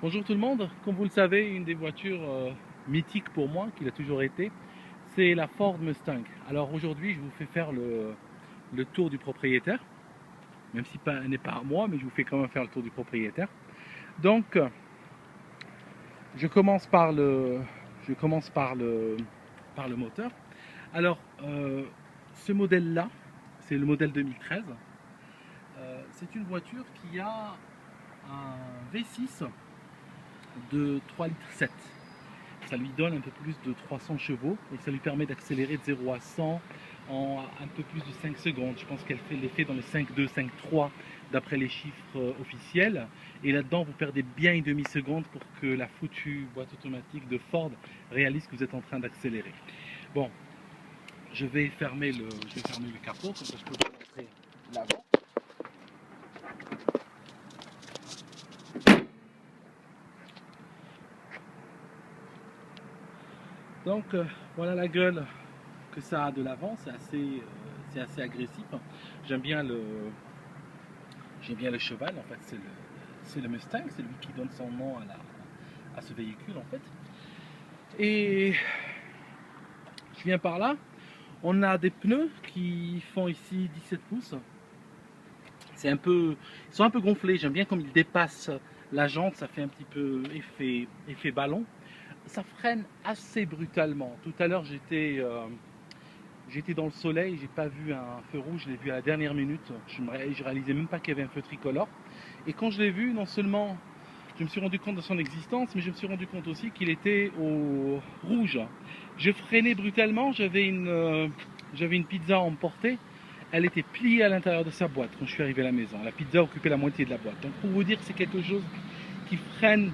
Bonjour tout le monde, comme vous le savez, une des voitures mythiques pour moi, qu'il a toujours été, c'est la Ford Mustang. Alors aujourd'hui, je vous fais faire le tour du propriétaire, même si elle n'est pas à moi, mais je vous fais quand même faire le tour du propriétaire. Donc, je commence par le moteur. Alors, ce modèle-là, c'est le modèle 2013. C'est une voiture qui a un V6 de 3,7 litres. Ça lui donne un peu plus de 300 chevaux et ça lui permet d'accélérer de 0 à 100 en un peu plus de 5 secondes. Je pense qu'elle fait l'effet dans les 5,2, 5,3 d'après les chiffres officiels. Et là-dedans, vous perdez bien une demi-seconde pour que la foutue boîte automatique de Ford réalise que vous êtes en train d'accélérer. Bon, je vais fermer le capot, comme ça je peux vous montrer l'avant. Donc voilà la gueule que ça a de l'avant, c'est assez agressif. J'aime bien le cheval, en fait, c'est le Mustang, c'est lui qui donne son nom à ce véhicule en fait. Et je viens par là, on a des pneus qui font ici 17 pouces. Ils sont un peu gonflés, j'aime bien comme ils dépassent la jante, ça fait un petit peu effet ballon. Ça freine assez brutalement. Tout à l'heure j'étais dans le soleil, j'ai pas vu un feu rouge, je l'ai vu à la dernière minute. Je réalisais même pas qu'il y avait un feu tricolore. Et quand je l'ai vu, non seulement je me suis rendu compte de son existence, mais je me suis rendu compte aussi qu'il était au rouge. Je freinais brutalement, j'avais une pizza à emporter. Elle était pliée à l'intérieur de sa boîte quand je suis arrivé à la maison. La pizza occupait la moitié de la boîte. Donc pour vous dire que c'est quelque chose qui freine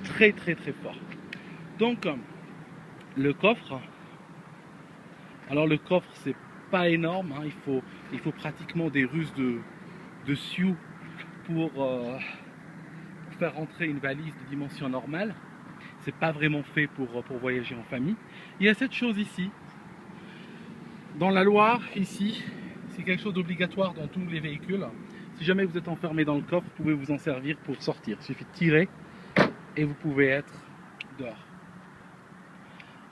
très très très fort. Donc le coffre, alors le coffre c'est pas énorme, hein. Il faut pratiquement des ruses de sioux pour faire rentrer une valise de dimension normale. C'est pas vraiment fait pour voyager en famille. Il y a cette chose ici, dans la Loire, ici, c'est quelque chose d'obligatoire dans tous les véhicules. Si jamais vous êtes enfermé dans le coffre, vous pouvez vous en servir pour sortir. Il suffit de tirer et vous pouvez être dehors.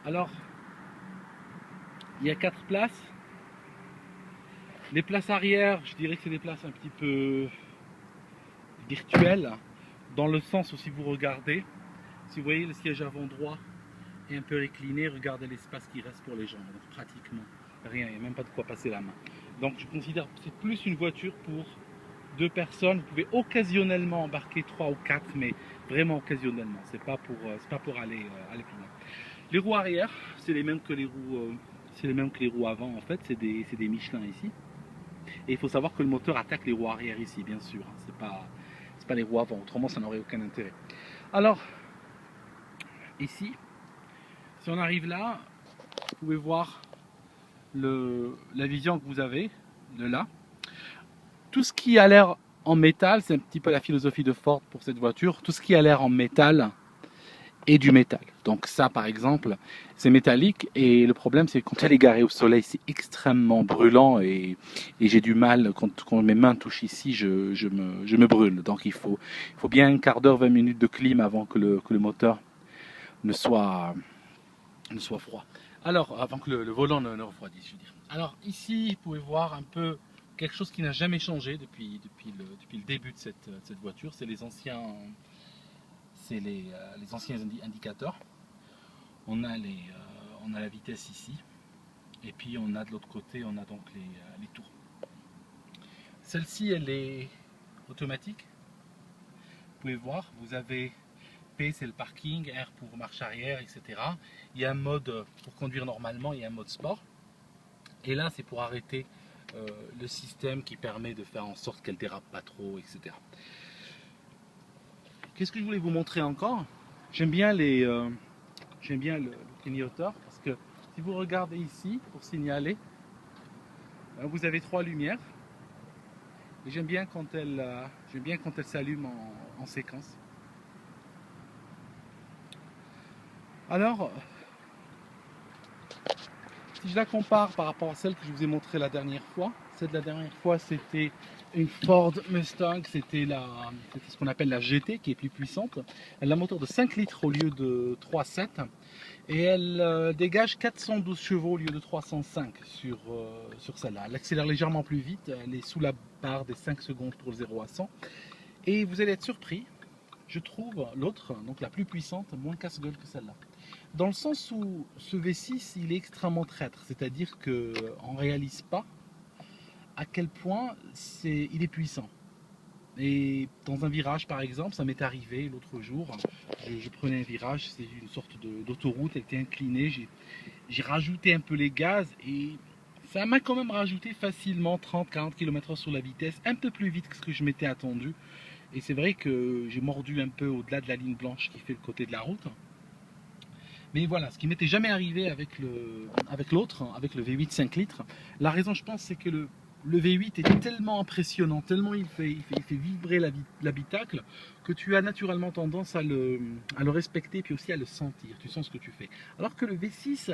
Alors, il y a 4 places. Les places arrière, je dirais que c'est des places un petit peu virtuelles, dans le sens où si vous regardez, si vous voyez le siège avant droit est un peu récliné, regardez l'espace qui reste pour les jambes. Donc pratiquement rien, il n'y a même pas de quoi passer la main. Donc je considère que c'est plus une voiture pour 2 personnes. Vous pouvez occasionnellement embarquer 3 ou 4, mais vraiment occasionnellement. C'est pas pour aller plus loin. Les roues arrière, c'est les mêmes que les roues avant en fait. C'est des Michelin ici. Et il faut savoir que le moteur attaque les roues arrière ici, bien sûr. C'est pas les roues avant. Autrement, ça n'aurait aucun intérêt. Alors ici, si on arrive là, vous pouvez voir la vision que vous avez de là. Tout ce qui a l'air en métal, c'est un petit peu la philosophie de Ford pour cette voiture, tout ce qui a l'air en métal est du métal. Donc ça par exemple, c'est métallique et le problème c'est que quand elle est garée au soleil, c'est extrêmement brûlant et j'ai du mal, quand mes mains touchent ici, je me brûle. Donc il faut bien un quart d'heure, 20 minutes de clim avant que le moteur ne soit froid. Alors, avant que le volant ne refroidisse, je veux dire. Alors ici, vous pouvez voir un peu quelque chose qui n'a jamais changé depuis le début de cette voiture. C'est les anciens indicateurs. On a la vitesse ici. Et puis on a de l'autre côté, on a donc les tours. Celle-ci, elle est automatique. Vous pouvez voir, vous avez P, c'est le parking, R pour marche arrière, etc. Il y a un mode pour conduire normalement, il y a un mode sport. Et là, c'est pour arrêter le système qui permet de faire en sorte qu'elle dérape pas trop, etc. Qu'est-ce que je voulais vous montrer encore? J'aime bien le clignoteur parce que si vous regardez ici pour signaler, vous avez 3 lumières. Et j'aime bien quand elle s'allume en séquence. Alors, si je la compare par rapport à celle que je vous ai montrée la dernière fois, celle de la dernière fois c'était une Ford Mustang, c'était ce qu'on appelle la GT qui est plus puissante. Elle a un moteur de 5 litres au lieu de 3,7 et elle dégage 412 chevaux au lieu de 305 sur celle-là. Elle accélère légèrement plus vite, elle est sous la barre des 5 secondes pour le 0 à 100. Et vous allez être surpris, je trouve l'autre, donc la plus puissante, moins casse-gueule que celle-là. Dans le sens où ce V6 il est extrêmement traître, c'est-à-dire qu'on ne réalise pas à quel point il est puissant. Et dans un virage par exemple, ça m'est arrivé l'autre jour, je prenais un virage, c'est une sorte d'autoroute, elle était inclinée, j'ai rajouté un peu les gaz et ça m'a quand même rajouté facilement 30-40 km/h sur la vitesse, un peu plus vite que ce que je m'étais attendu. Et c'est vrai que j'ai mordu un peu au-delà de la ligne blanche qui fait le côté de la route. Mais voilà, ce qui m'était jamais arrivé avec l'autre, avec le V8 5 litres. La raison, je pense, c'est que le V8 est tellement impressionnant, tellement il fait vibrer l'habitacle, que tu as naturellement tendance à le respecter, puis aussi à le sentir. Tu sens ce que tu fais. Alors que le V6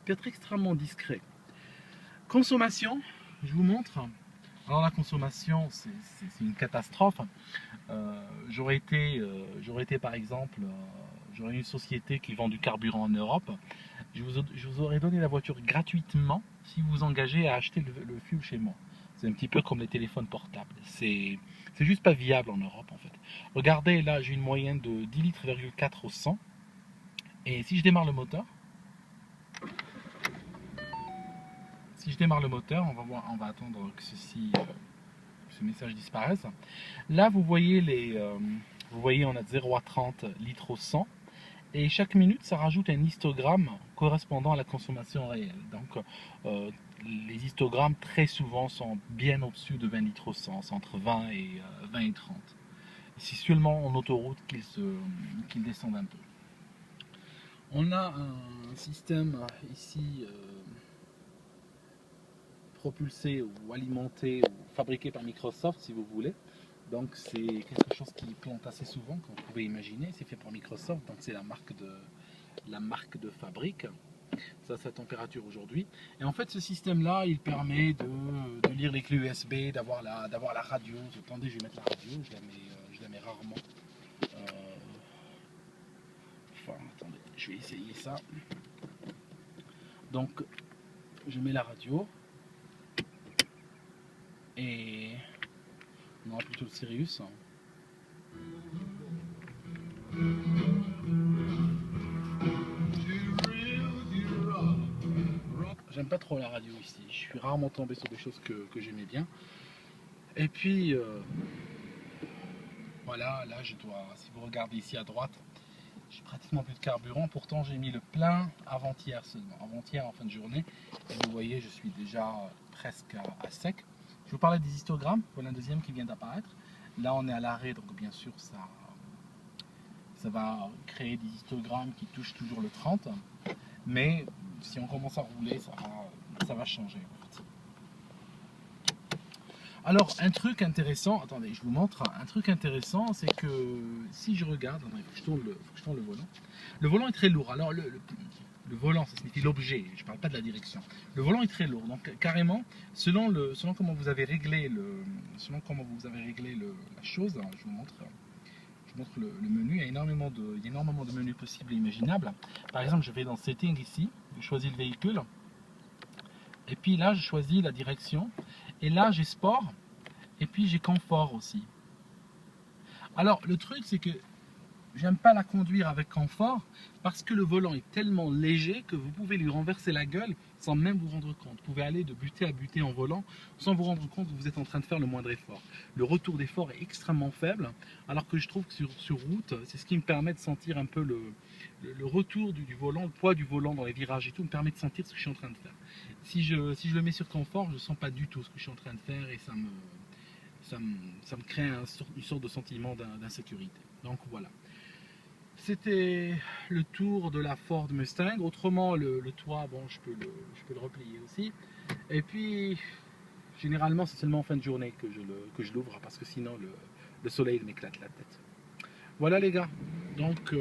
peut être extrêmement discret. Consommation, je vous montre. Alors la consommation, c'est une catastrophe. J'aurais été par exemple, j'aurais une société qui vend du carburant en Europe. Je vous aurais donné la voiture gratuitement si vous vous engagez à acheter le fuel chez moi. C'est un petit peu comme les téléphones portables. C'est juste pas viable en Europe en fait. Regardez, là j'ai une moyenne de 10 litres,4 au 100. Et si je démarre le moteur, on va attendre que ce message disparaisse. Là, vous voyez on a 0 à 30 litres au 100. Et chaque minute, ça rajoute un histogramme correspondant à la consommation réelle. Donc, les histogrammes, très souvent, sont bien au-dessus de 20 litres au 100, entre 20 et 30. C'est seulement en autoroute qu'ils descendent un peu. On a un système ici propulsé ou alimenté ou fabriqué par Microsoft, si vous voulez. Donc c'est quelque chose qui plante assez souvent, comme vous pouvez imaginer. C'est fait par Microsoft, donc c'est la marque de fabrique. Ça, c'est la température aujourd'hui. Et en fait, ce système-là, il permet de lire les clés USB, d'avoir la radio. Attendez, je vais mettre la radio, je la mets rarement. Enfin, attendez, je vais essayer ça. Donc, je mets la radio. Et on aura plutôt le Sirius. J'aime pas trop la radio ici. Je suis rarement tombé sur des choses que j'aimais bien. Et puis, voilà, là je dois, si vous regardez ici à droite, j'ai pratiquement plus de carburant. Pourtant, j'ai mis le plein avant-hier seulement. Avant-hier en fin de journée. Et vous voyez, je suis déjà presque à sec. Je vous parlais des histogrammes. Voilà un deuxième qui vient d'apparaître. Là, on est à l'arrêt, donc bien sûr, ça va créer des histogrammes qui touchent toujours le 30. Mais si on commence à rouler, ça va changer. En fait. Alors, un truc intéressant, attendez, je vous montre. Un truc intéressant, c'est que si je regarde, attendez, faut que je tourne le volant. Le volant est très lourd. Alors, le volant, ça signifie l'objet, je ne parle pas de la direction. Le volant est très lourd, donc carrément, selon comment vous avez réglé la chose, je vous montre le menu, il y a énormément de menus possibles et imaginables. Par exemple, je vais dans Setting ici, je choisis le véhicule, et puis là, je choisis la direction, et là, j'ai Sport, et puis j'ai Confort aussi. Alors, le truc, c'est que j'aime pas la conduire avec confort parce que le volant est tellement léger que vous pouvez lui renverser la gueule sans même vous rendre compte. Vous pouvez aller de butée à butée en volant sans vous rendre compte que vous êtes en train de faire le moindre effort. Le retour d'effort est extrêmement faible, alors que je trouve que sur route, c'est ce qui me permet de sentir un peu le retour du volant, le poids du volant dans les virages et tout, me permet de sentir ce que je suis en train de faire. Si je le mets sur confort, je ne sens pas du tout ce que je suis en train de faire et ça me crée une sorte de sentiment d'insécurité. Donc voilà. C'était le tour de la Ford Mustang. Autrement, le toit, bon, je peux le replier aussi. Et puis, généralement, c'est seulement en fin de journée que je l'ouvre parce que sinon, le soleil m'éclate la tête. Voilà les gars. Donc,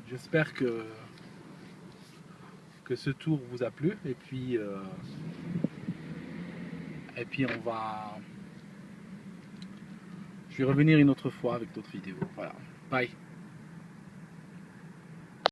j'espère que ce tour vous a plu. Et puis Je vais revenir une autre fois avec d'autres vidéos. Voilà. Bye.